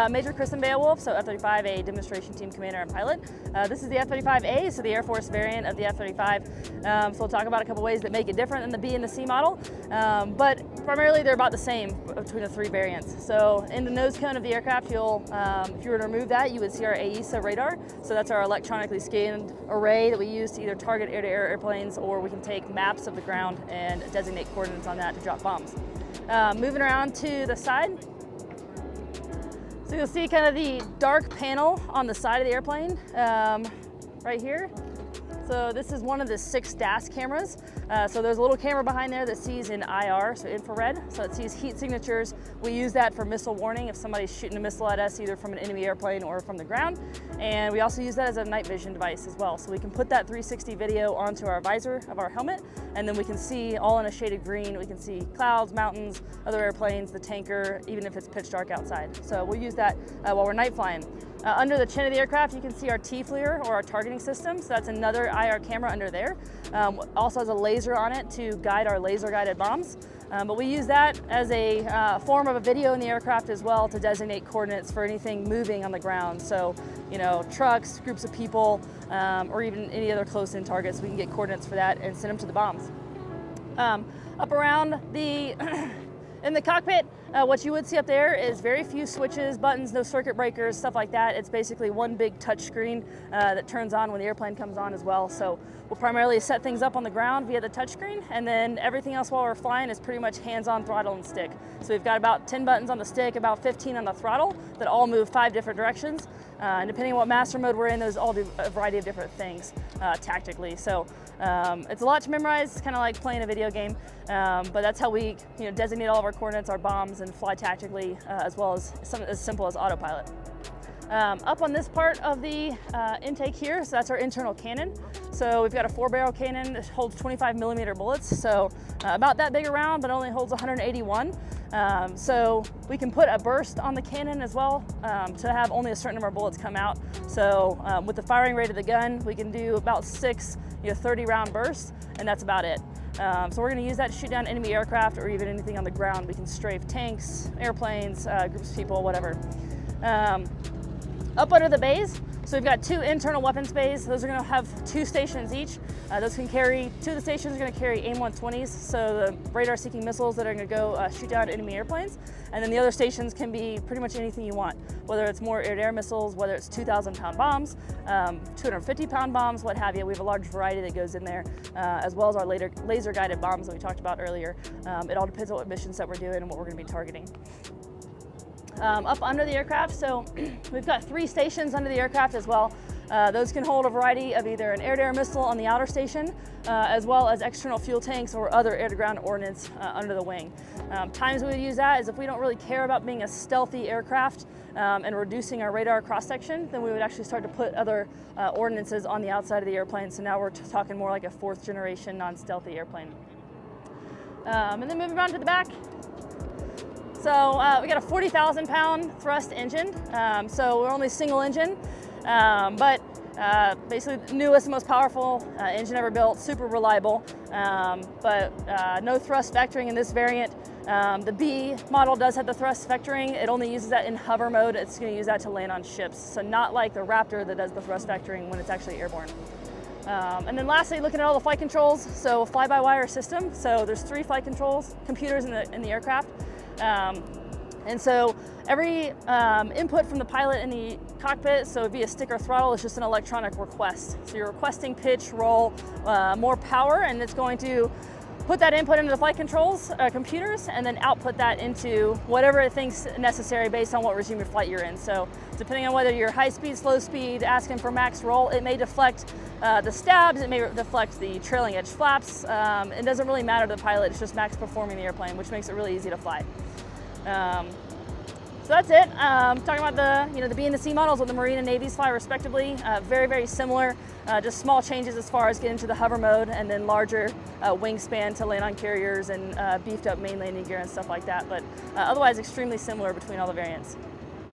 Major Kristin Wolfe, so F-35A demonstration team commander and pilot. This is the F-35A, so the Air Force variant of the F-35. So we'll talk about a couple ways that make it different than the B and the C model, but primarily they're about the same between the three variants. So in the nose cone of the aircraft, if you were to remove that, you would see our AESA radar. So that's our electronically scanned array that we use to either target air-to-air airplanes, or we can take maps of the ground and designate coordinates on that to drop bombs. Moving around to the side, so you'll see kind of the dark panel on the side of the airplane right here. So this is one of the 6 DAS cameras. So there's a little camera behind there that sees in IR, so infrared. So it sees heat signatures. We use that for missile warning if somebody's shooting a missile at us, either from an enemy airplane or from the ground. And we also use that as a night vision device as well. So we can put that 360 video onto our visor of our helmet, and then we can see all in a shaded green. We can see clouds, mountains, other airplanes, the tanker, even if it's pitch dark outside. So we'll use that while we're night flying. Under the chin of the aircraft, you can see our T-FLIR, or our targeting system. So that's another IR camera under there. Also has a laser on it to guide our laser-guided bombs. But we use that as a form of a video in the aircraft as well to designate coordinates for anything moving on the ground. So, trucks, groups of people, or even any other close-in targets, we can get coordinates for that and send them to the bombs. Up around the in the cockpit, what you would see up there is very few switches, buttons, no circuit breakers, stuff like that. It's basically one big touch screen that turns on when the airplane comes on as well. So we'll primarily set things up on the ground via the touch screen, and then everything else while we're flying is pretty much hands-on throttle and stick. So we've got about 10 buttons on the stick, about 15 on the throttle that all move 5 different directions. And depending on what master mode we're in, those all do a variety of different things tactically. So it's a lot to memorize. It's kind of like playing a video game, but that's how we designate all of our coordinates, our bombs, and fly tactically, as well as something as simple as autopilot. Up on this part of the intake here, so that's our internal cannon. So we've got a 4-barrel cannon that holds 25mm bullets, so about that big around, but only holds 181. So we can put a burst on the cannon as well to have only a certain number of bullets come out. So with the firing rate of the gun, we can do about 6 30-round bursts, and that's about it. So we're going to use that to shoot down enemy aircraft or even anything on the ground. We can strafe tanks, airplanes, groups of people, whatever. Up under the bays, so we've got 2 internal weapons bays. Those are going to have 2 stations each. Those can carry, 2 of the stations are going to carry AIM-120s, so the radar-seeking missiles that are going to go shoot down enemy airplanes. And then the other stations can be pretty much anything you want, whether it's more air-to-air missiles, whether it's 2,000-pound bombs, 250-pound bombs, what have you. We have a large variety that goes in there, as well as our laser-guided bombs that we talked about earlier. It all depends on what mission set we're doing and what we're going to be targeting. Up under the aircraft, so we've got 3 stations under the aircraft as well. Those can hold a variety of either an air-to-air missile on the outer station, as well as external fuel tanks or other air-to-ground ordnance under the wing. Times we would use that is if we don't really care about being a stealthy aircraft and reducing our radar cross-section, then we would actually start to put other ordnances on the outside of the airplane. So now we're talking more like a 4th generation non-stealthy airplane. And then moving on to the back. So we got a 40,000-pound thrust engine, so we're only single engine, but basically the newest and most powerful engine ever built, super reliable, but no thrust vectoring in this variant. The B model does have the thrust vectoring. It only uses that in hover mode. It's going to use that to land on ships, so not like the Raptor that does the thrust vectoring when it's actually airborne. And then lastly, looking at all the flight controls, so fly-by-wire system. So there's 3 flight controls, computers in the aircraft. And so every input from the pilot in the cockpit, so via stick or throttle, is just an electronic request. So you're requesting pitch, roll, more power, and it's going to put that input into the flight controls, computers, and then output that into whatever it thinks necessary based on what regime of flight you're in. So depending on whether you're high speed, slow speed, asking for max roll, it may deflect the stabs, it may deflect the trailing edge flaps. It doesn't really matter to the pilot, it's just max performing the airplane, which makes it really easy to fly. So that's it. Talking about the B and the C models, what the Marine and Navies fly respectively. Very, very similar, just small changes as far as getting to the hover mode, and then larger wingspan to land on carriers and beefed up main landing gear and stuff like that. But otherwise extremely similar between all the variants.